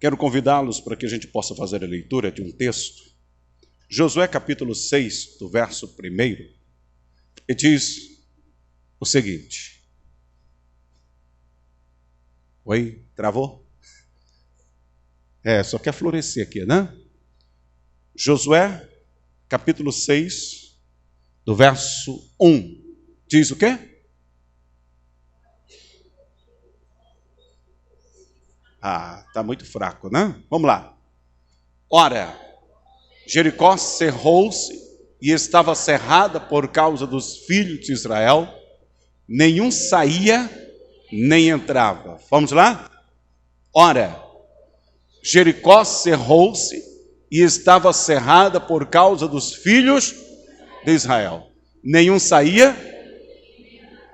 Quero convidá-los para que a gente possa fazer a leitura de um texto. Josué capítulo 6, do verso 1, e diz o seguinte. Oi, travou? Só quer florescer aqui, né? Josué capítulo 6, do verso 1, diz o quê? Está muito fraco, né? Vamos lá. Ora, Jericó cerrou-se e estava cerrada por causa dos filhos de Israel, nenhum saía nem entrava. Vamos lá? Ora, Jericó cerrou-se e estava cerrada por causa dos filhos de Israel, nenhum saía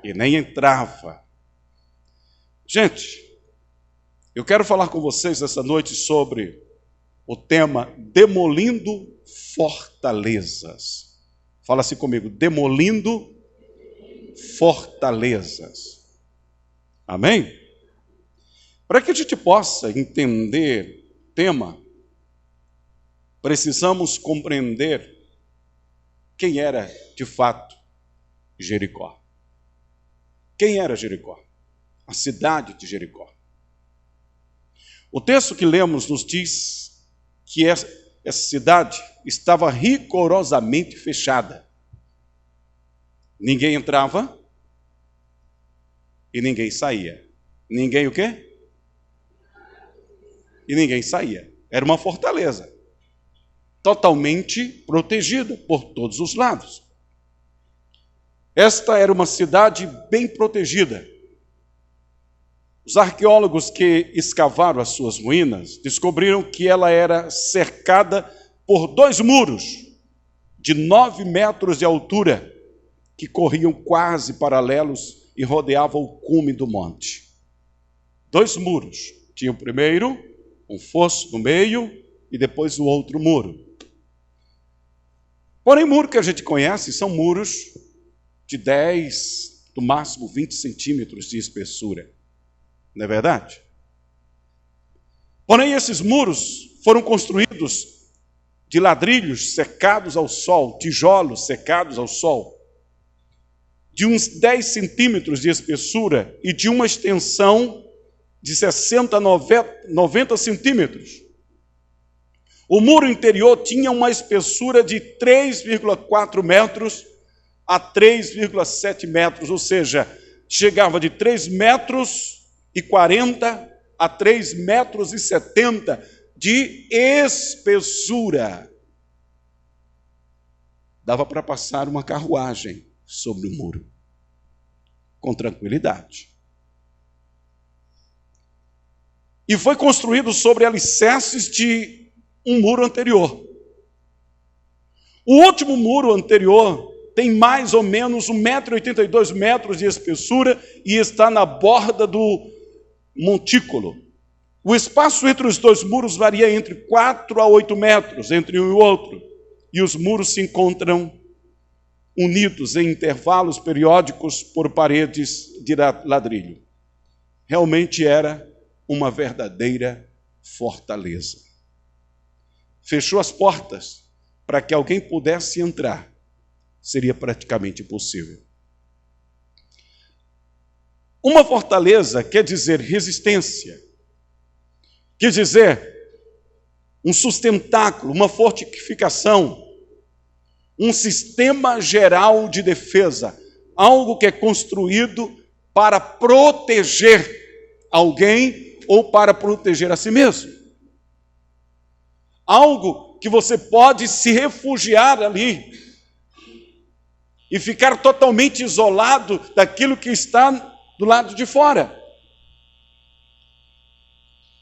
e nem entrava. Gente, eu quero falar com vocês essa noite sobre o tema demolindo fortalezas. Fala assim comigo, demolindo fortalezas. Amém? Para que a gente possa entender o tema, precisamos compreender quem era de fato Jericó. Quem era Jericó? A cidade de Jericó. O texto que lemos nos diz que essa cidade estava rigorosamente fechada. Ninguém entrava e ninguém saía. Ninguém o quê? E ninguém saía. Era uma fortaleza, totalmente protegida por todos os lados. Esta era uma cidade bem protegida. Os arqueólogos que escavaram as suas ruínas descobriram que ela era cercada por 2 muros de 9 metros de altura que corriam quase paralelos e rodeavam o cume do monte. 2 muros. Tinha o primeiro, um fosso no meio e depois o outro muro. Porém, muro que a gente conhece são muros de 10, no máximo 20 centímetros de espessura. Não é verdade? Porém, esses muros foram construídos de ladrilhos secados ao sol, tijolos secados ao sol, de uns 10 centímetros de espessura e de uma extensão de 60 a 90 centímetros. O muro interior tinha uma espessura de 3,4 metros a 3,7 metros, ou seja, chegava de 3,40 metros a 3,70 metros de espessura. Dava para passar uma carruagem sobre o muro, com tranquilidade. E foi construído sobre alicerces de um muro anterior. O último muro anterior tem mais ou menos 1,82 metros de espessura e está na borda do montículo. O espaço entre os 2 muros varia entre 4 a 8 metros, entre um e o outro. E os muros se encontram unidos em intervalos periódicos por paredes de ladrilho. Realmente era uma verdadeira fortaleza. Fechou as portas para que alguém pudesse entrar. Seria praticamente impossível. Uma fortaleza quer dizer resistência, quer dizer um sustentáculo, uma fortificação, um sistema geral de defesa, algo que é construído para proteger alguém ou para proteger a si mesmo. Algo que você pode se refugiar ali e ficar totalmente isolado daquilo que está do lado de fora.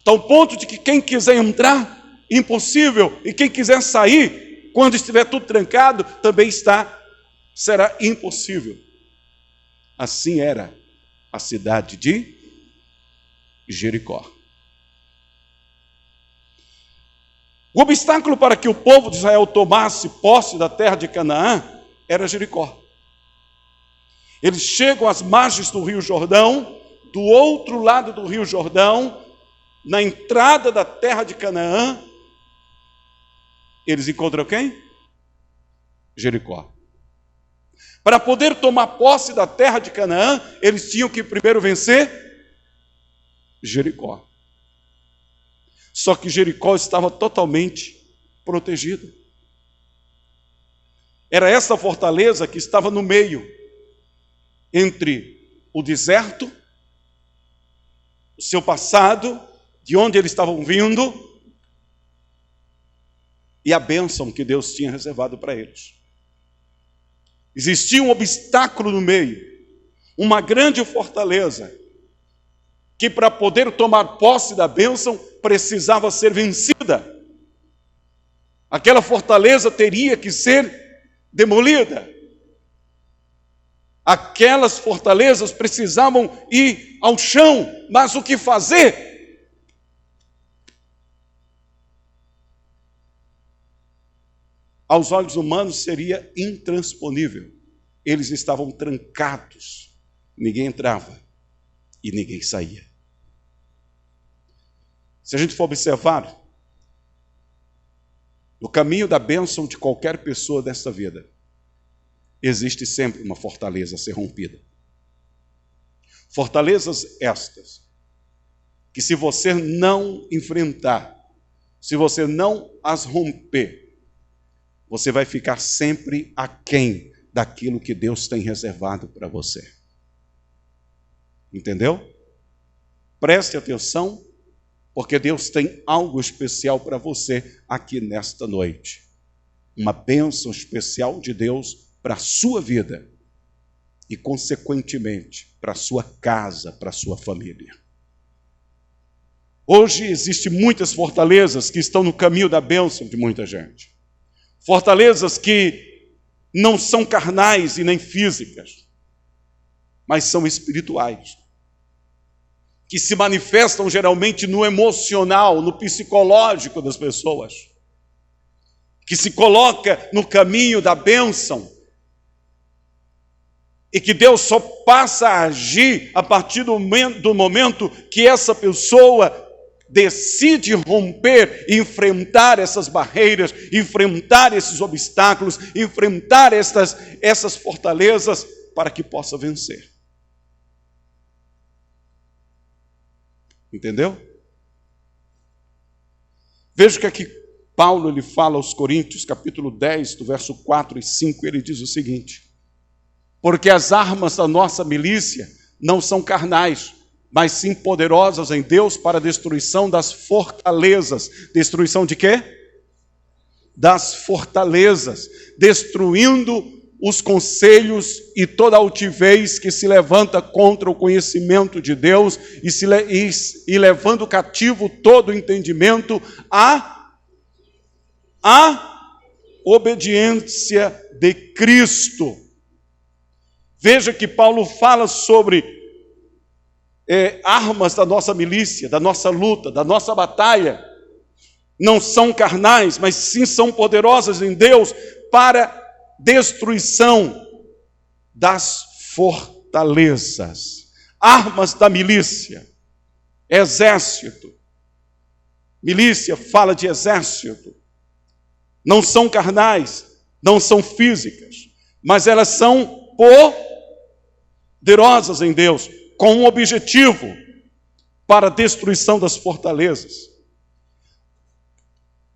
Tal ponto de que quem quiser entrar, impossível, e quem quiser sair, quando estiver tudo trancado, também será impossível. Assim era a cidade de Jericó. O obstáculo para que o povo de Israel tomasse posse da terra de Canaã era Jericó. Eles chegam às margens do Rio Jordão, do outro lado do Rio Jordão, na entrada da terra de Canaã, eles encontram quem? Jericó. Para poder tomar posse da terra de Canaã, eles tinham que primeiro vencer Jericó. Só que Jericó estava totalmente protegida. Era essa fortaleza que estava no meio, entre o deserto, o seu passado, de onde eles estavam vindo, e a bênção que Deus tinha reservado para eles. Existia um obstáculo no meio, uma grande fortaleza, que para poder tomar posse da bênção, precisava ser vencida. Aquela fortaleza teria que ser demolida. Aquelas fortalezas precisavam ir ao chão, mas o que fazer? Aos olhos humanos seria intransponível. Eles estavam trancados, ninguém entrava e ninguém saía. Se a gente for observar, no caminho da bênção de qualquer pessoa desta vida, existe sempre uma fortaleza a ser rompida. Fortalezas estas, que se você não enfrentar, se você não as romper, você vai ficar sempre aquém daquilo que Deus tem reservado para você. Entendeu? Preste atenção, porque Deus tem algo especial para você aqui nesta noite. Uma bênção especial de Deus para a sua vida e, consequentemente, para a sua casa, para a sua família. Hoje existem muitas fortalezas que estão no caminho da bênção de muita gente. Fortalezas que não são carnais e nem físicas, mas são espirituais, que se manifestam geralmente no emocional, no psicológico das pessoas, que se coloca no caminho da bênção, e que Deus só passa a agir a partir do momento que essa pessoa decide romper e enfrentar essas barreiras, enfrentar esses obstáculos, enfrentar essas fortalezas para que possa vencer. Entendeu? Veja que aqui Paulo ele fala aos Coríntios, capítulo 10, do verso 4 e 5, ele diz o seguinte: porque as armas da nossa milícia não são carnais, mas sim poderosas em Deus para a destruição das fortalezas. Destruição de quê? Das fortalezas, destruindo os conselhos e toda altivez que se levanta contra o conhecimento de Deus e levando cativo todo o entendimento à obediência de Cristo. Veja que Paulo fala sobre armas da nossa milícia, da nossa luta, da nossa batalha. Não são carnais, mas sim são poderosas em Deus para destruição das fortalezas. Armas da milícia, exército. Milícia fala de exército. Não são carnais, não são físicas, mas elas são poderosas em Deus, com um objetivo para a destruição das fortalezas.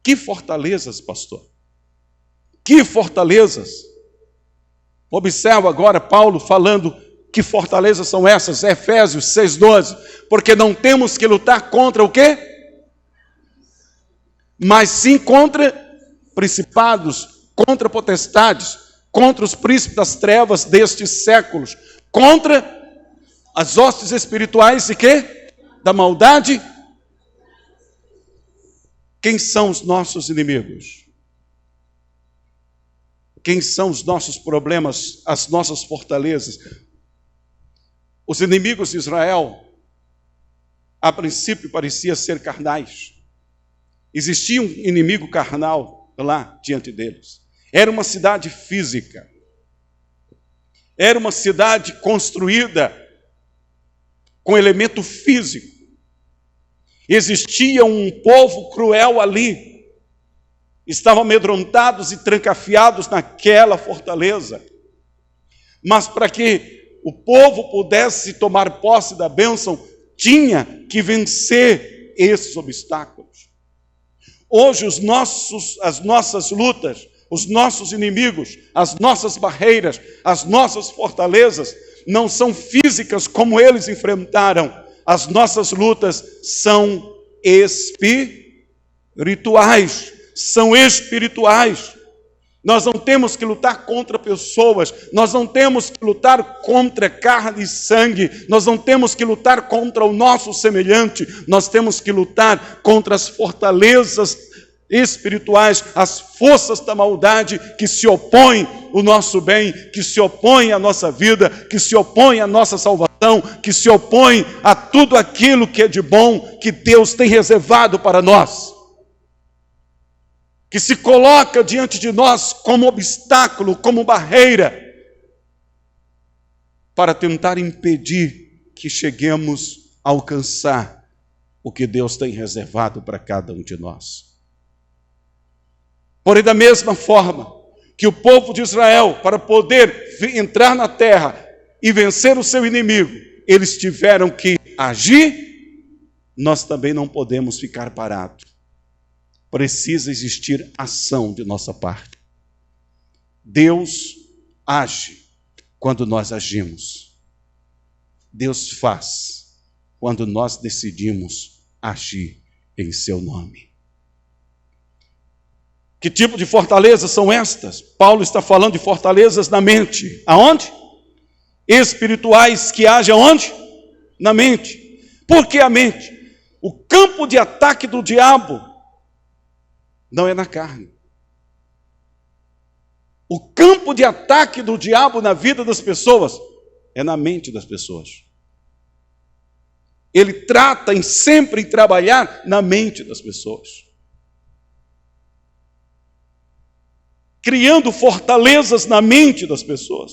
Que fortalezas, pastor? Que fortalezas? Observa agora Paulo falando que fortalezas são essas, Efésios 6,12. Porque não temos que lutar contra o quê? Mas sim contra principados, contra potestades, contra os príncipes das trevas destes séculos, contra as hostes espirituais de quê? Da maldade. Quem são os nossos inimigos? Quem são os nossos problemas, as nossas fortalezas? Os inimigos de Israel, a princípio, pareciam ser carnais. Existia um inimigo carnal lá diante deles. Era uma cidade física. Era uma cidade construída com elemento físico. Existia um povo cruel ali. Estavam amedrontados e trancafiados naquela fortaleza. Mas para que o povo pudesse tomar posse da bênção, tinha que vencer esses obstáculos. Hoje as nossas lutas, os nossos inimigos, as nossas barreiras, as nossas fortalezas não são físicas como eles enfrentaram. As nossas lutas são espirituais. São espirituais. Nós não temos que lutar contra pessoas, nós não temos que lutar contra carne e sangue, nós não temos que lutar contra o nosso semelhante, nós temos que lutar contra as fortalezas espirituais, as forças da maldade que se opõem ao nosso bem, que se opõem à nossa vida, que se opõem à nossa salvação, que se opõem a tudo aquilo que é de bom que Deus tem reservado para nós. Que se coloca diante de nós como obstáculo, como barreira, para tentar impedir que cheguemos a alcançar o que Deus tem reservado para cada um de nós. Porém, da mesma forma que o povo de Israel, para poder entrar na terra e vencer o seu inimigo, eles tiveram que agir, nós também não podemos ficar parados. Precisa existir ação de nossa parte. Deus age quando nós agimos. Deus faz quando nós decidimos agir em seu nome. Que tipo de fortalezas são estas? Paulo está falando de fortalezas na mente. Aonde? Espirituais que agem aonde? Na mente. Por que a mente? O campo de ataque do diabo não é na carne. O campo de ataque do diabo na vida das pessoas é na mente das pessoas. Ele trata sempre em trabalhar na mente das pessoas. Criando fortalezas na mente das pessoas.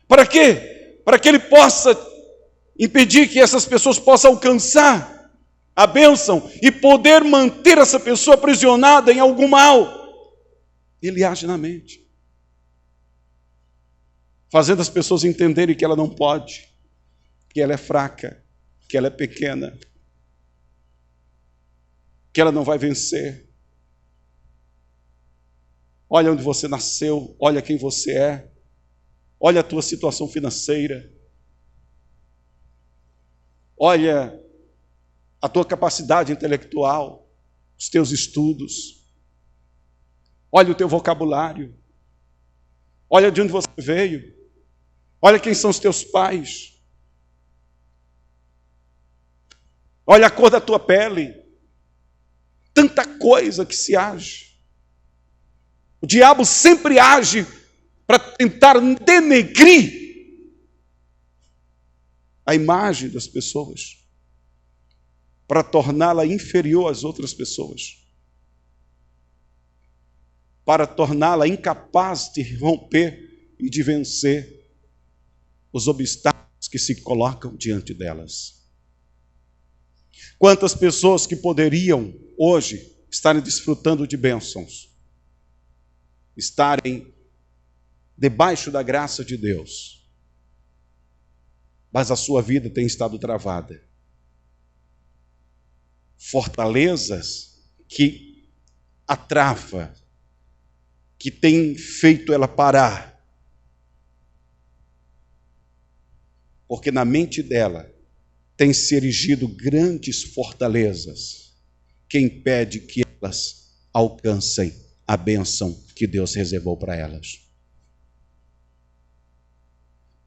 Para quê? Para que ele possa impedir que essas pessoas possam alcançar a bênção e poder manter essa pessoa aprisionada em algum mal. Ele age na mente, fazendo as pessoas entenderem que ela não pode, que ela é fraca, que ela é pequena, que ela não vai vencer. Olha onde você nasceu, olha quem você é, olha a tua situação financeira, olha a tua capacidade intelectual, os teus estudos, olha o teu vocabulário, olha de onde você veio, olha quem são os teus pais, olha a cor da tua pele, tanta coisa que se age. O diabo sempre age para tentar denegrir a imagem das pessoas, para torná-la inferior às outras pessoas, para torná-la incapaz de romper e de vencer os obstáculos que se colocam diante delas. Quantas pessoas que poderiam hoje estarem desfrutando de bênçãos, estarem debaixo da graça de Deus, mas a sua vida tem estado travada. Fortalezas que a trava, que tem feito ela parar. Porque na mente dela tem se erigido grandes fortalezas que impede que elas alcancem a bênção que Deus reservou para elas.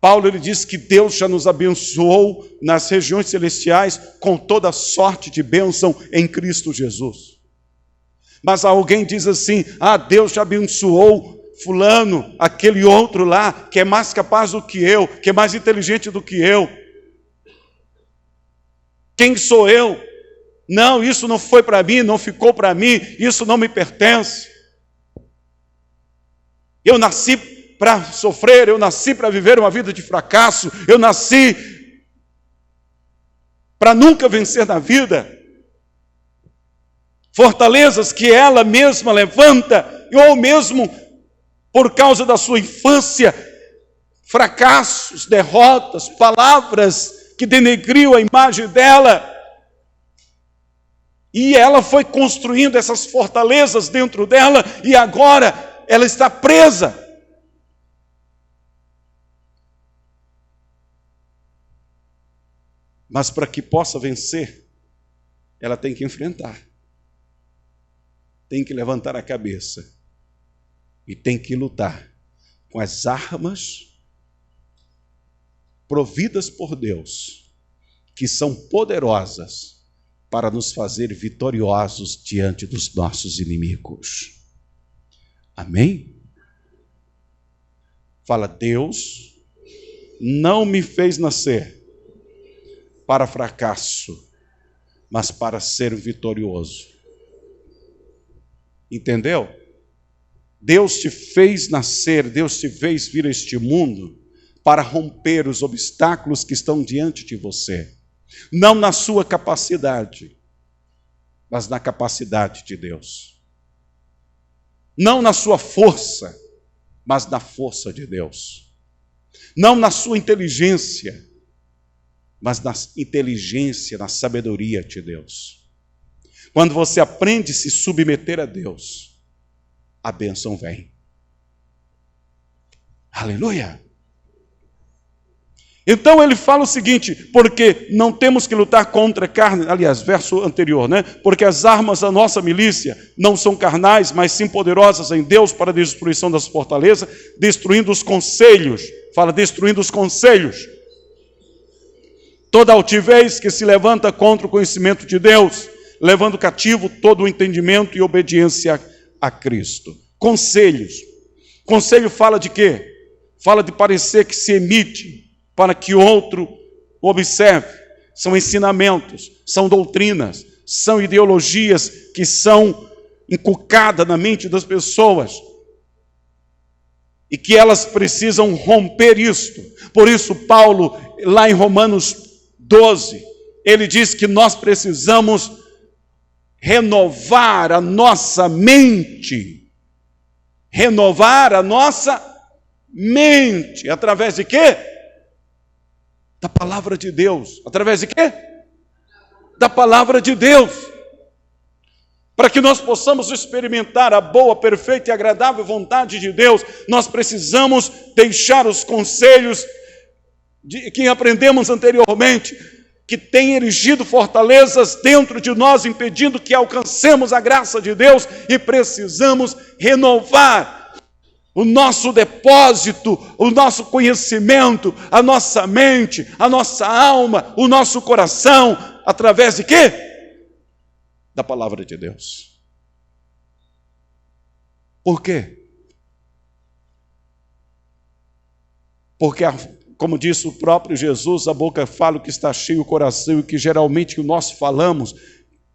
Paulo ele diz que Deus já nos abençoou nas regiões celestiais com toda sorte de bênção em Cristo Jesus. Mas alguém diz assim, Deus já abençoou fulano, aquele outro lá, que é mais capaz do que eu, que é mais inteligente do que eu. Quem sou eu? Não, isso não foi para mim, não ficou para mim, isso não me pertence. Eu nasci para sofrer, eu nasci para viver uma vida de fracasso, eu nasci para nunca vencer na vida. Fortalezas que ela mesma levanta, ou mesmo por causa da sua infância, fracassos, derrotas, palavras que denegriam a imagem dela. E ela foi construindo essas fortalezas dentro dela, e agora ela está presa. Mas para que possa vencer, ela tem que enfrentar. Tem que levantar a cabeça. E tem que lutar com as armas providas por Deus, que são poderosas para nos fazer vitoriosos diante dos nossos inimigos. Amém? Fala, Deus não me fez nascer para fracasso, mas para ser vitorioso. Entendeu? Deus te fez nascer, Deus te fez vir a este mundo para romper os obstáculos que estão diante de você. Não na sua capacidade, mas na capacidade de Deus. Não na sua força, mas na força de Deus. Não na sua inteligência, mas na inteligência, na sabedoria de Deus. Quando você aprende a se submeter a Deus, a bênção vem. Aleluia! Então ele fala o seguinte, porque não temos que lutar contra a carne, aliás, verso anterior, né? Porque as armas da nossa milícia não são carnais, mas sim poderosas em Deus para a destruição das fortalezas, destruindo os conselhos. Fala, destruindo os conselhos. Toda altivez que se levanta contra o conhecimento de Deus, levando cativo todo o entendimento e obediência a Cristo. Conselhos. Conselho fala de quê? Fala de parecer que se emite para que outro observe. São ensinamentos, são doutrinas, são ideologias que são inculcadas na mente das pessoas e que elas precisam romper isto. Por isso Paulo, lá em Romanos 12, ele diz que nós precisamos renovar a nossa mente. Renovar a nossa mente. Através de quê? Da palavra de Deus. Através de quê? Da palavra de Deus. Para que nós possamos experimentar a boa, perfeita e agradável vontade de Deus, nós precisamos deixar os conselhos que aprendemos anteriormente, que tem erigido fortalezas dentro de nós, impedindo que alcancemos a graça de Deus, e precisamos renovar o nosso depósito, o nosso conhecimento, a nossa mente, a nossa alma, o nosso coração, através de quê? Da palavra de Deus. Por quê? Porque, como disse o próprio Jesus, a boca fala o que está cheio o coração, e o que geralmente nós falamos,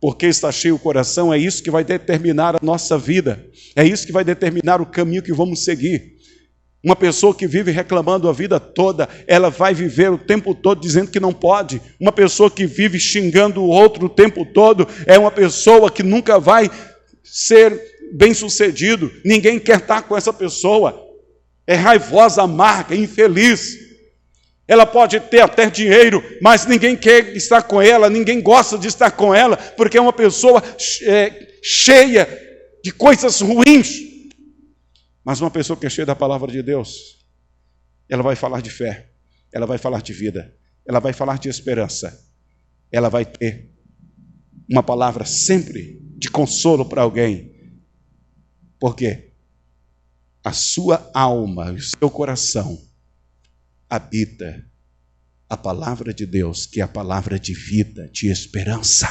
porque está cheio o coração, é isso que vai determinar a nossa vida. É isso que vai determinar o caminho que vamos seguir. Uma pessoa que vive reclamando a vida toda, ela vai viver o tempo todo dizendo que não pode. Uma pessoa que vive xingando o outro o tempo todo, é uma pessoa que nunca vai ser bem-sucedido. Ninguém quer estar com essa pessoa. É raivosa, amarga, infeliz. Ela pode ter até dinheiro, mas ninguém quer estar com ela, ninguém gosta de estar com ela, porque é uma pessoa cheia de coisas ruins. Mas uma pessoa que é cheia da palavra de Deus, ela vai falar de fé, ela vai falar de vida, ela vai falar de esperança, ela vai ter uma palavra sempre de consolo para alguém. Por quê? A sua alma, o seu coração habita a palavra de Deus, que é a palavra de vida, de esperança.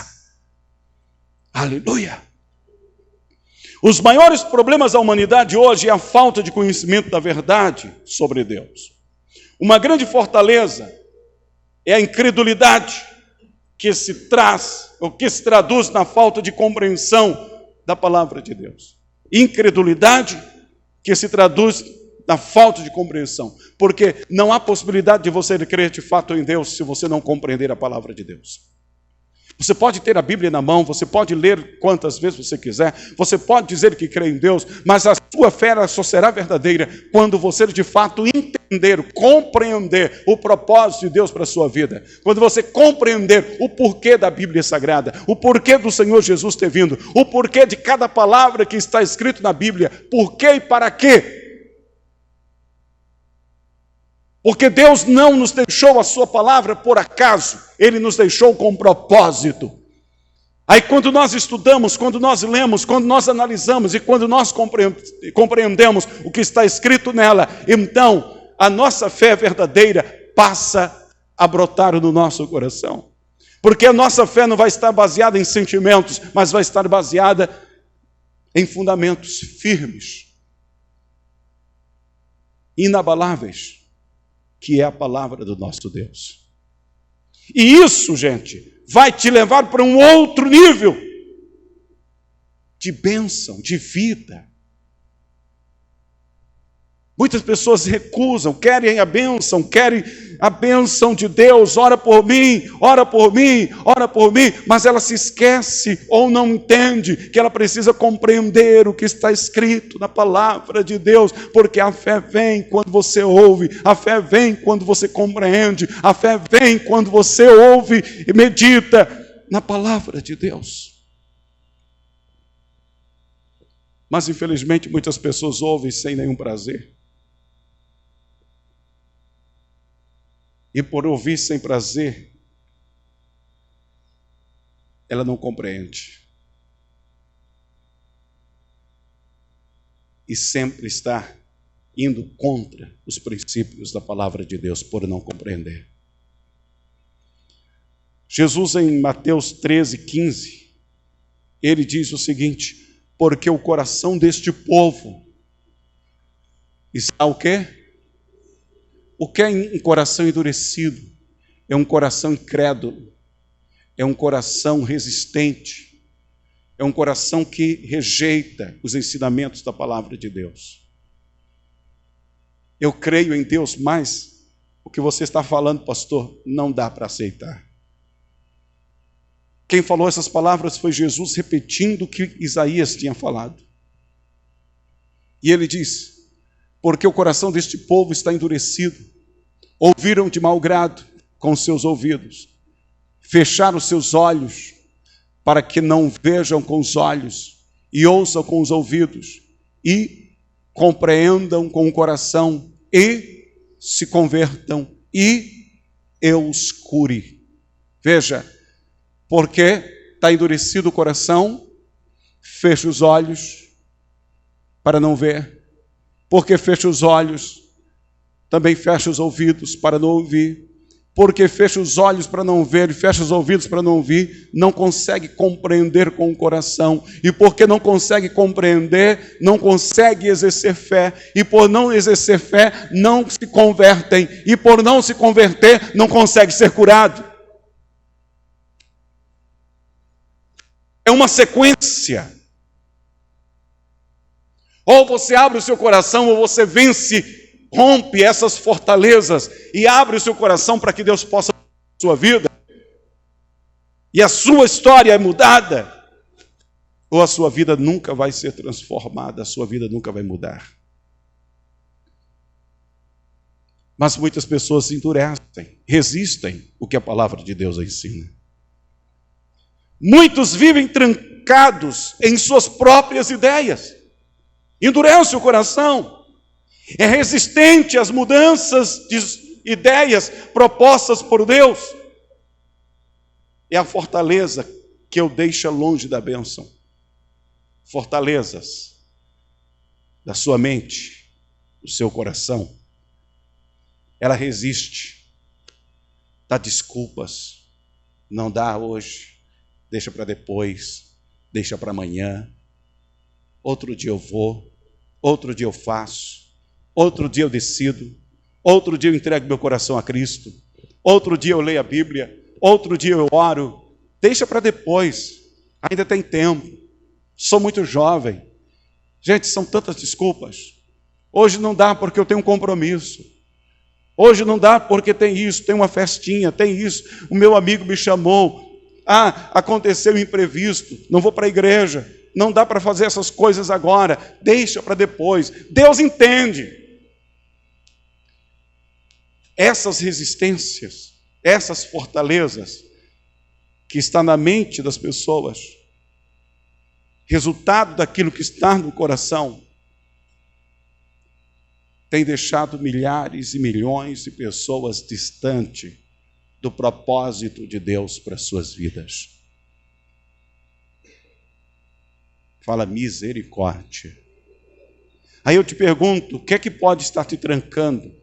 Aleluia! Os maiores problemas da humanidade hoje é a falta de conhecimento da verdade sobre Deus. Uma grande fortaleza é a incredulidade que se traduz na falta de compreensão da palavra de Deus. Incredulidade que se traduz na falta de compreensão, porque não há possibilidade de você crer de fato em Deus se você não compreender a palavra de Deus. Você pode ter a Bíblia na mão, você pode ler quantas vezes você quiser, você pode dizer que crê em Deus, mas a sua fé ela só será verdadeira quando você de fato entender, compreender o propósito de Deus para a sua vida. Quando você compreender o porquê da Bíblia Sagrada, o porquê do Senhor Jesus ter vindo, o porquê de cada palavra que está escrito na Bíblia, porquê e para quê. Porque Deus não nos deixou a sua palavra por acaso, Ele nos deixou com propósito. Aí quando nós estudamos, quando nós lemos, quando nós analisamos e quando nós compreendemos o que está escrito nela, então a nossa fé verdadeira passa a brotar no nosso coração. Porque a nossa fé não vai estar baseada em sentimentos, mas vai estar baseada em fundamentos firmes, inabaláveis, que é a palavra do nosso Deus. E isso, gente, vai te levar para um outro nível de bênção, de vida. Muitas pessoas recusam, querem a bênção de Deus, ora por mim, ora por mim, ora por mim, mas ela se esquece ou não entende que ela precisa compreender o que está escrito na palavra de Deus, porque a fé vem quando você ouve, a fé vem quando você compreende, a fé vem quando você ouve e medita na palavra de Deus. Mas infelizmente muitas pessoas ouvem sem nenhum prazer. E por ouvir sem prazer, ela não compreende. E sempre está indo contra os princípios da palavra de Deus por não compreender. Jesus em Mateus 13:15, ele diz o seguinte: porque o coração deste povo está o quê? O que é um coração endurecido? É um coração incrédulo, é um coração resistente, é um coração que rejeita os ensinamentos da palavra de Deus. Eu creio em Deus, mas o que você está falando, pastor, não dá para aceitar. Quem falou essas palavras foi Jesus, repetindo o que Isaías tinha falado. E ele diz: porque o coração deste povo está endurecido, ouviram de mau grado com os seus ouvidos, fecharam os seus olhos, para que não vejam com os olhos, e ouçam com os ouvidos, e compreendam com o coração, e se convertam, e eu os cure. Veja, porque está endurecido o coração, fecha os olhos para não ver. Porque fecha os olhos, também fecha os ouvidos para não ouvir. Porque fecha os olhos para não ver e fecha os ouvidos para não ouvir, não consegue compreender com o coração. E porque não consegue compreender, não consegue exercer fé. E por não exercer fé, não se convertem. E por não se converter, não consegue ser curado. É uma sequência. Ou você abre o seu coração, ou você vence, rompe essas fortalezas e abre o seu coração para que Deus possa mudar a sua vida. E a sua história é mudada. Ou a sua vida nunca vai ser transformada, a sua vida nunca vai mudar. Mas muitas pessoas se endurecem, resistem o que a palavra de Deus ensina. Muitos vivem trancados em suas próprias ideias. Endurece o coração, é resistente às mudanças de ideias propostas por Deus. É a fortaleza que o deixa longe da bênção. Fortalezas da sua mente, do seu coração. Ela resiste, dá desculpas, não dá hoje, deixa para depois, deixa para amanhã. Outro dia eu vou, outro dia eu faço, outro dia eu decido, outro dia eu entrego meu coração a Cristo, outro dia eu leio a Bíblia, outro dia eu oro. Deixa para depois, ainda tem tempo, sou muito jovem. Gente, são tantas desculpas. Hoje não dá porque eu tenho um compromisso. Hoje não dá porque tem isso, tem uma festinha, tem isso, o meu amigo me chamou. Aconteceu um imprevisto, não vou para a igreja, não dá para fazer essas coisas agora, deixa para depois. Deus entende. Essas resistências, essas fortalezas que estão na mente das pessoas, resultado daquilo que está no coração, tem deixado milhares e milhões de pessoas distantes do propósito de Deus para as suas vidas. Fala misericórdia. Aí eu te pergunto, o que é que pode estar te trancando?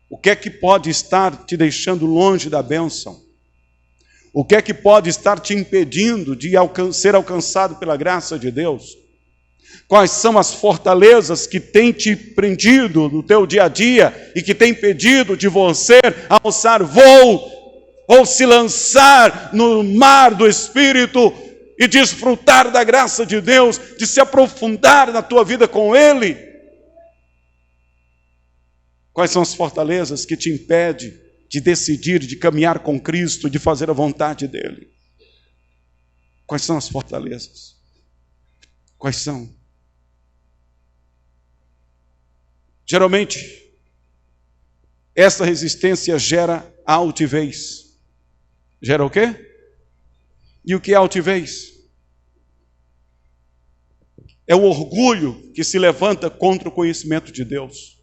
O que é que pode estar te deixando longe da bênção? O que é que pode estar te impedindo de ser alcançado pela graça de Deus? Quais são as fortalezas que têm te prendido no teu dia a dia e que têm impedido de você alçar voo ou se lançar no mar do Espírito e desfrutar da graça de Deus, de se aprofundar na tua vida com Ele? Quais são as fortalezas que te impedem de decidir, de caminhar com Cristo, de fazer a vontade dEle? Quais são as fortalezas? Quais são? Geralmente, essa resistência gera altivez. Gera o quê? E o que é altivez? É o orgulho que se levanta contra o conhecimento de Deus.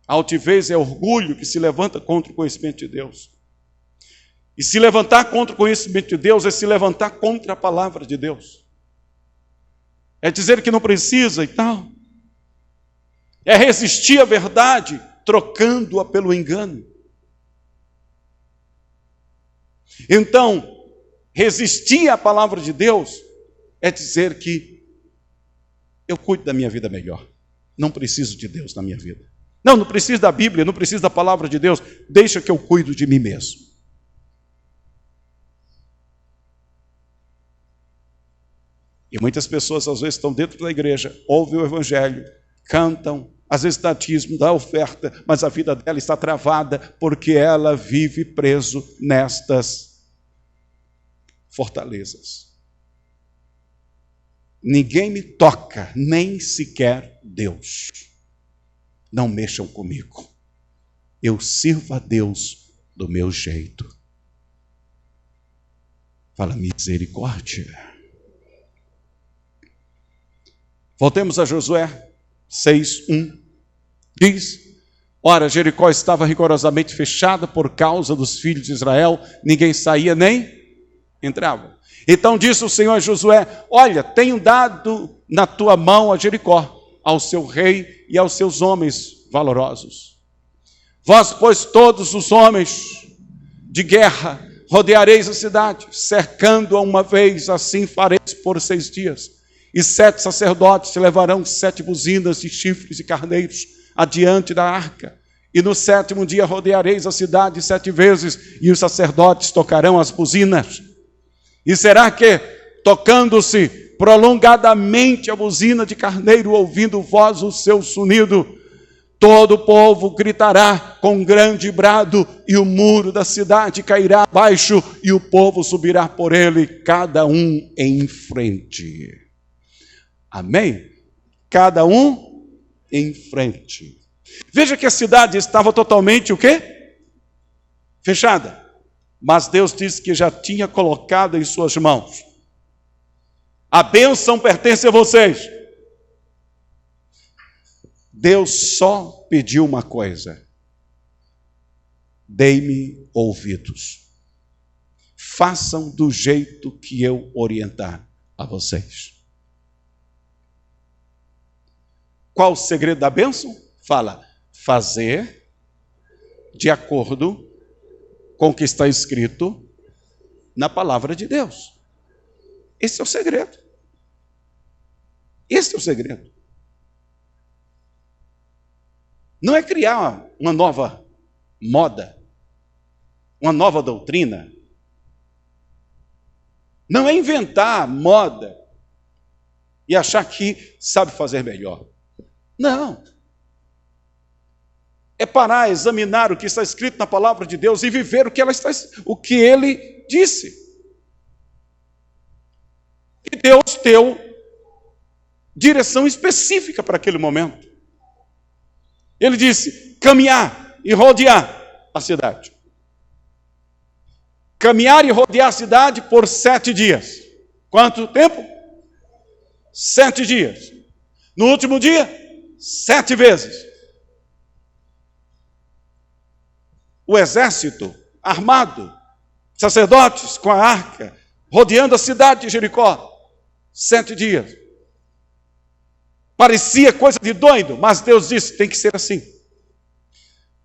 A altivez é orgulho que se levanta contra o conhecimento de Deus. E se levantar contra o conhecimento de Deus é se levantar contra a palavra de Deus. É dizer que não precisa e tal. É resistir à verdade, trocando-a pelo engano. Então, resistir à palavra de Deus é dizer que eu cuido da minha vida melhor. Não preciso de Deus na minha vida. Não preciso da Bíblia, não preciso da palavra de Deus. Deixa que eu cuido de mim mesmo. E muitas pessoas às vezes estão dentro da igreja, ouvem o evangelho, cantam, às vezes dá dízimo, dá oferta, mas a vida dela está travada porque ela vive preso nestas fortalezas. Ninguém me toca, nem sequer Deus. Não mexam comigo. Eu sirvo a Deus do meu jeito. Fala misericórdia. Voltemos a Josué 6:1. Diz: ora, Jericó estava rigorosamente fechada por causa dos filhos de Israel, ninguém saía nem entrava. Então disse o Senhor a Josué: olha, tenho dado na tua mão a Jericó, ao seu rei e aos seus homens valorosos. Vós, pois, todos os homens de guerra, rodeareis a cidade, cercando-a uma vez, assim fareis por 6 dias. E 7 sacerdotes levarão 7 buzinas de chifres e carneiros adiante da arca. E no 7º dia rodeareis a cidade 7 vezes, e os sacerdotes tocarão as buzinas. E será que, tocando-se prolongadamente a buzina de carneiro, ouvindo voz o seu sonido, todo o povo gritará com grande brado, e o muro da cidade cairá abaixo, e o povo subirá por ele, cada um em frente. Amém? Cada um em frente. Veja que a cidade estava totalmente o quê? Fechada. Mas Deus disse que já tinha colocado em suas mãos. A bênção pertence a vocês. Deus só pediu uma coisa: dei-me ouvidos. Façam do jeito que eu orientar a vocês. Qual o segredo da bênção? Fala, fazer de acordo com o que está escrito na palavra de Deus. Esse é o segredo. Esse é o segredo. Não é criar uma nova moda, uma nova doutrina. Não é inventar moda e achar que sabe fazer melhor. Não. é parar, examinar o que está escrito na palavra de Deus e viver o que ele disse. E Deus deu direção específica para aquele momento. Ele disse: caminhar e rodear a cidade. Caminhar e rodear a cidade por 7 dias. Quanto tempo? 7 dias. No último dia, 7 vezes. O exército armado, sacerdotes com a arca, rodeando a cidade de Jericó. 7 dias. Parecia coisa de doido, mas Deus disse: tem que ser assim.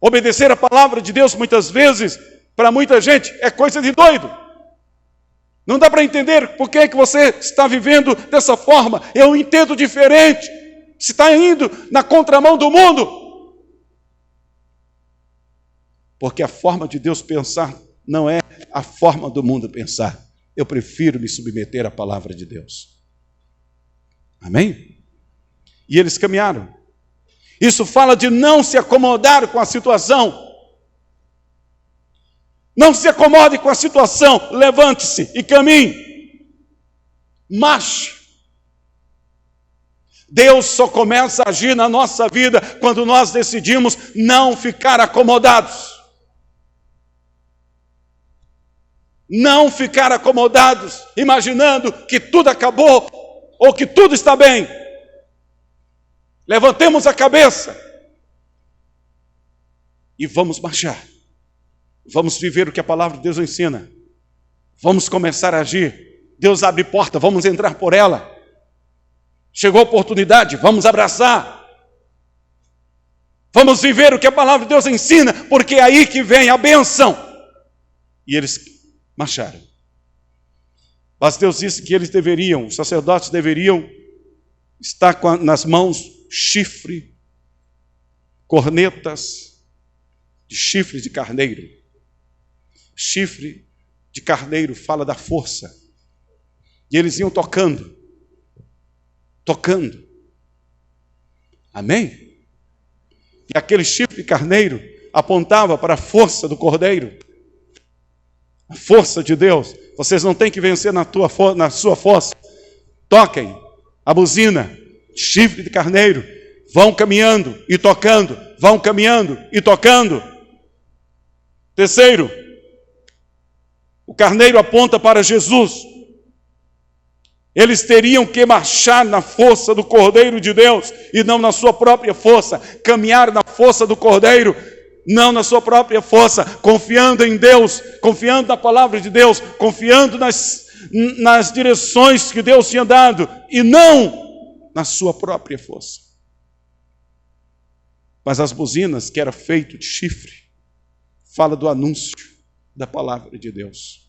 Obedecer a palavra de Deus, muitas vezes, para muita gente, é coisa de doido. Não dá para entender por que você está vivendo dessa forma. Eu entendo diferente. Você está indo na contramão do mundo. Porque a forma de Deus pensar não é a forma do mundo pensar. Eu prefiro me submeter à palavra de Deus. Amém? E eles caminharam. Isso fala de não se acomodar com a situação. Não se acomode com a situação. Levante-se e caminhe. Marche. Deus só começa a agir na nossa vida quando nós decidimos não ficar acomodados. Não ficar acomodados, imaginando que tudo acabou ou que tudo está bem. Levantemos a cabeça e vamos marchar. Vamos viver o que a palavra de Deus ensina. Vamos começar a agir. Deus abre porta, vamos entrar por ela. Chegou a oportunidade, vamos abraçar. Vamos viver o que a palavra de Deus ensina, porque é aí que vem a bênção. E eles marcharam. Mas Deus disse que os sacerdotes deveriam estar nas mãos chifre, cornetas de chifre de carneiro. Chifre de carneiro fala da força. E eles iam tocando. Amém? E aquele chifre de carneiro apontava para a força do cordeiro. A força de Deus. Vocês não têm que vencer na sua força. Toquem a buzina, chifre de carneiro. Vão caminhando e tocando. Vão caminhando e tocando. Terceiro, o carneiro aponta para Jesus. Eles teriam que marchar na força do Cordeiro de Deus e não na sua própria força. Caminhar na força do Cordeiro, não na sua própria força. Confiando em Deus, confiando na palavra de Deus, confiando nas direções que Deus tinha dado e não na sua própria força. Mas as buzinas, que era feito de chifre, fala do anúncio da palavra de Deus.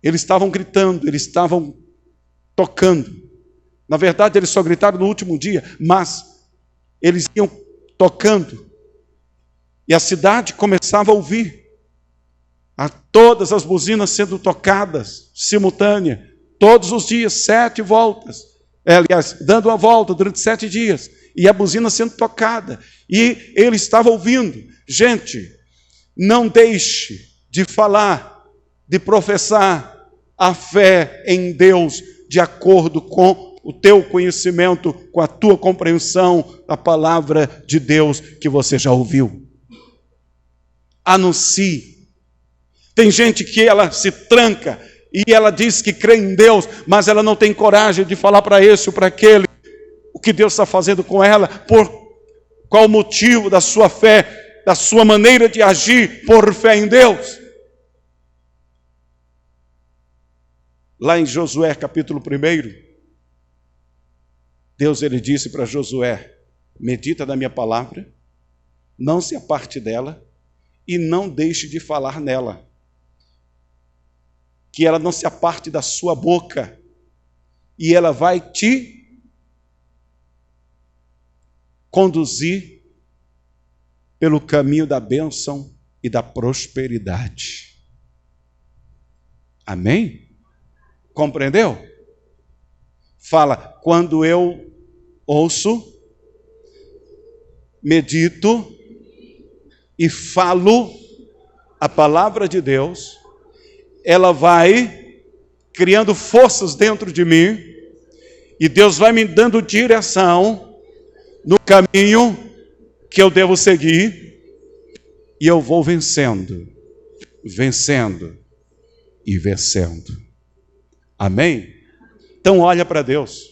Eles estavam gritando, eles estavam tocando. Na verdade, eles só gritaram no último dia, mas eles iam tocando. E a cidade começava a ouvir. Todas as buzinas sendo tocadas, simultânea, todos os dias, 7 voltas. Aliás, dando uma volta durante 7 dias. E a buzina sendo tocada. E ele estava ouvindo. Gente, não deixe de falar, de professar a fé em Deus de acordo com o teu conhecimento, com a tua compreensão da palavra de Deus que você já ouviu. Anuncie. Tem gente que ela se tranca e ela diz que crê em Deus, mas ela não tem coragem de falar para esse ou para aquele o que Deus está fazendo com ela, por qual motivo da sua fé, da sua maneira de agir por fé em Deus. Lá em Josué capítulo 1, Deus ele disse para Josué: medita na minha palavra, não se aparte dela e não deixe de falar nela. Que ela não se aparte da sua boca e ela vai te conduzir pelo caminho da bênção e da prosperidade. Amém? Compreendeu? Fala, quando eu ouço, medito e falo a palavra de Deus, ela vai criando forças dentro de mim, e Deus vai me dando direção no caminho que eu devo seguir, e eu vou vencendo, vencendo e vencendo. Amém? Então olha para Deus,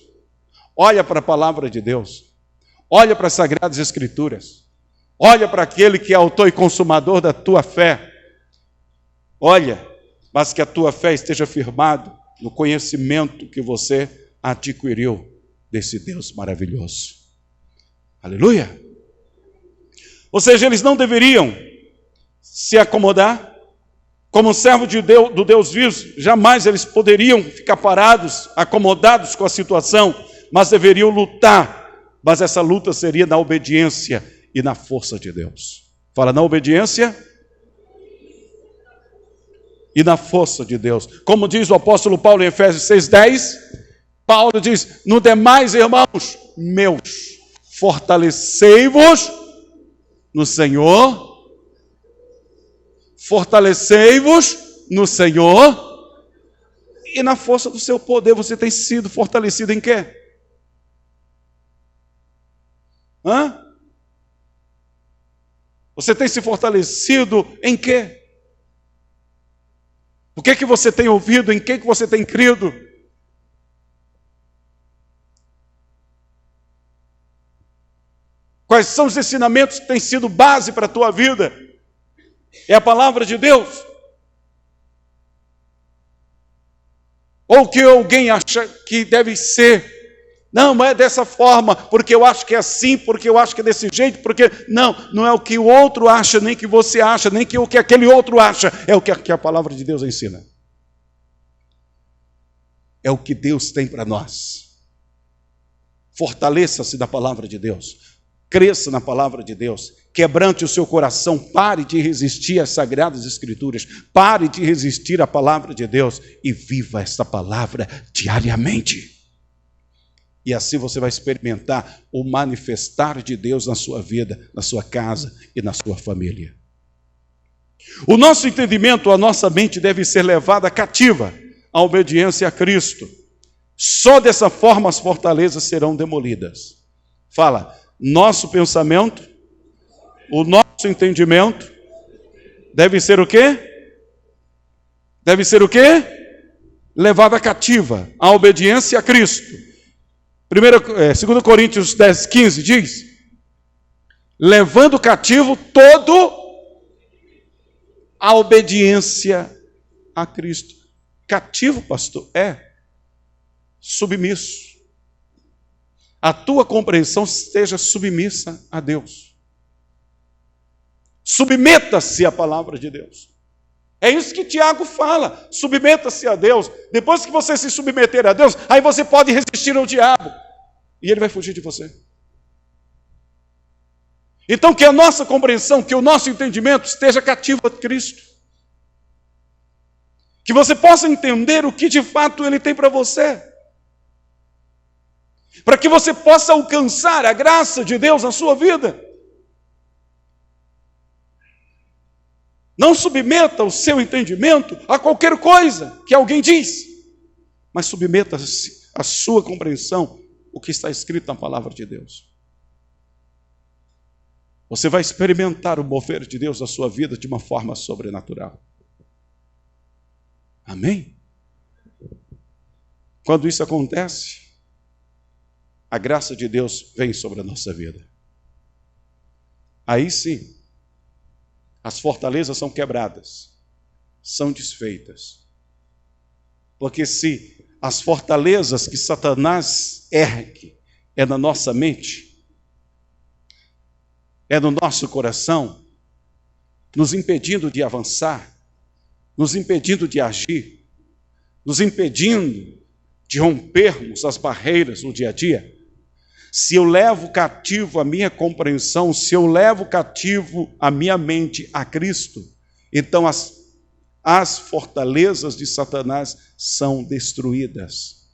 olha para a palavra de Deus, olha para as Sagradas Escrituras, olha para aquele que é autor e consumador da tua fé. Olha, mas que a tua fé esteja firmada no conhecimento que você adquiriu desse Deus maravilhoso. Aleluia! Ou seja, eles não deveriam se acomodar. Como servo do Deus vivo, jamais eles poderiam ficar parados, acomodados com a situação, mas deveriam lutar. Mas essa luta seria na obediência e na força de Deus. Fala, na obediência e na força de Deus. Como diz o apóstolo Paulo em Efésios 6:10, Paulo diz, no demais, irmãos meus, fortalecei-vos no Senhor, fortalecei-vos no Senhor e na força do seu poder. Você tem sido fortalecido em quê? Você tem se fortalecido em quê? O que é que você tem ouvido? Em que você tem crido? Quais são os ensinamentos que têm sido base para a tua vida? É a palavra de Deus? Ou que alguém acha que deve ser? Não é dessa forma, porque eu acho que é assim, porque eu acho que é desse jeito, porque... Não é o que o outro acha, nem que você acha, nem que o que aquele outro acha. É o que a palavra de Deus ensina. É o que Deus tem para nós. Fortaleça-se da palavra de Deus. Cresça na palavra de Deus. Quebrante o seu coração. Pare de resistir às Sagradas Escrituras. Pare de resistir à palavra de Deus. E viva esta palavra diariamente. E assim você vai experimentar o manifestar de Deus na sua vida, na sua casa e na sua família. O nosso entendimento, a nossa mente deve ser levada cativa à obediência a Cristo. Só dessa forma as fortalezas serão demolidas. Fala, nosso pensamento, o nosso entendimento deve ser o quê? Deve ser o quê? Levada cativa à obediência a Cristo. 2 Coríntios 10:15 diz, levando cativo todo a obediência a Cristo. Cativo, pastor, é submisso. A tua compreensão esteja submissa a Deus. Submeta-se à palavra de Deus. É isso que Tiago fala, submeta-se a Deus. Depois que você se submeter a Deus, aí você pode resistir ao diabo. E ele vai fugir de você. Então que a nossa compreensão, que o nosso entendimento esteja cativo a Cristo. Que você possa entender o que de fato Ele tem para você. Para que você possa alcançar a graça de Deus na sua vida. Não submeta o seu entendimento a qualquer coisa que alguém diz, mas submeta-se a sua compreensão, o que está escrito na palavra de Deus. Você vai experimentar o mover de Deus na sua vida de uma forma sobrenatural. Amém? Quando isso acontece, a graça de Deus vem sobre a nossa vida. Aí sim, as fortalezas são quebradas, são desfeitas. Porque se as fortalezas que Satanás ergue é na nossa mente, é no nosso coração, nos impedindo de avançar, nos impedindo de agir, nos impedindo de rompermos as barreiras no dia a dia. Se eu levo cativo a minha compreensão, se eu levo cativo a minha mente a Cristo, então as fortalezas de Satanás são destruídas,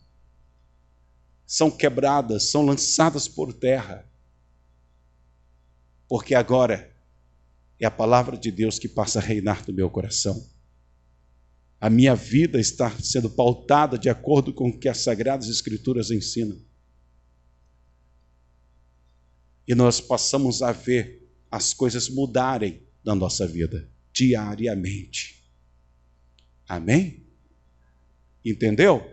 são quebradas, são lançadas por terra. porque agora é a palavra de Deus que passa a reinar no meu coração. A minha vida está sendo pautada de acordo com o que as Sagradas Escrituras ensinam. E nós passamos a ver as coisas mudarem na nossa vida, diariamente. Amém? Entendeu?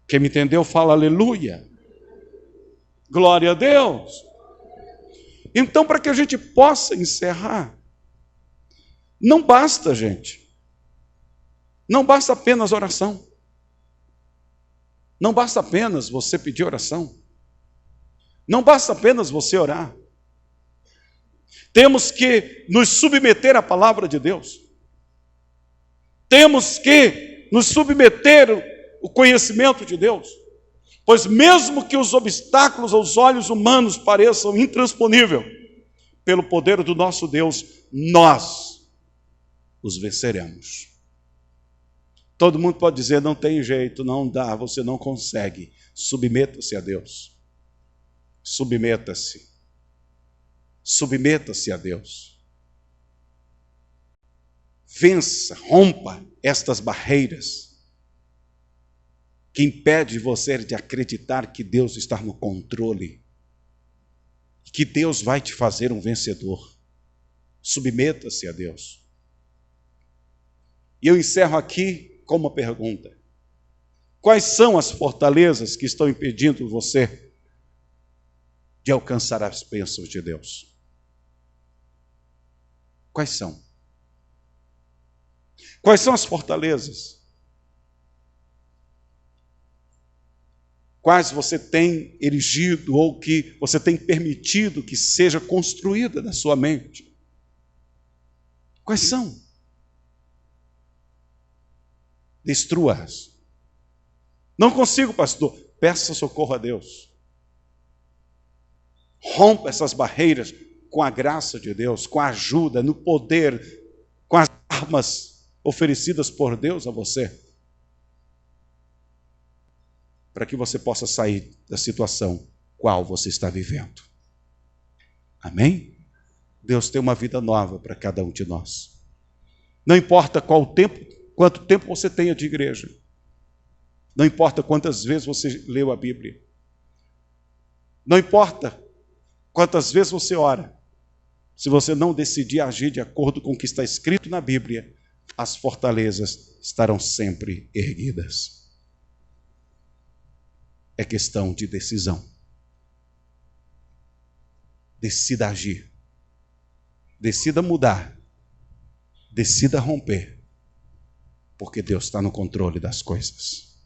Quem me entendeu, fala aleluia. Glória a Deus. Então, para que a gente possa encerrar, não basta, gente. Não basta apenas oração. Não basta apenas você pedir oração. Não basta apenas você orar. Temos que nos submeter à palavra de Deus. Temos que nos submeter ao conhecimento de Deus. Pois mesmo que os obstáculos aos olhos humanos pareçam intransponíveis, pelo poder do nosso Deus, nós os venceremos. Todo mundo pode dizer, não tem jeito, não dá, você não consegue. Submeta-se a Deus. Submeta-se. Submeta-se a Deus. Vença, rompa estas barreiras que impedem você de acreditar que Deus está no controle, que Deus vai te fazer um vencedor. Submeta-se a Deus. E eu encerro aqui com uma pergunta. Quais são as fortalezas que estão impedindo você de alcançar as bênçãos de Deus? Quais são? Quais são as fortalezas? Quais você tem erigido ou que você tem permitido que seja construída na sua mente? Quais são? Destrua-as. Não consigo, pastor. Peça socorro a Deus. Rompa essas barreiras com a graça de Deus, com a ajuda, no poder, com as armas oferecidas por Deus a você, para que você possa sair da situação qual você está vivendo. Amém? Deus tem uma vida nova para cada um de nós. Não importa quanto tempo você tenha de igreja. Não importa quantas vezes você leu a Bíblia. Não importa quantas vezes você ora. Se você não decidir agir de acordo com o que está escrito na Bíblia, as fortalezas estarão sempre erguidas. É questão de decisão. Decida agir. Decida mudar. Decida romper. Porque Deus está no controle das coisas.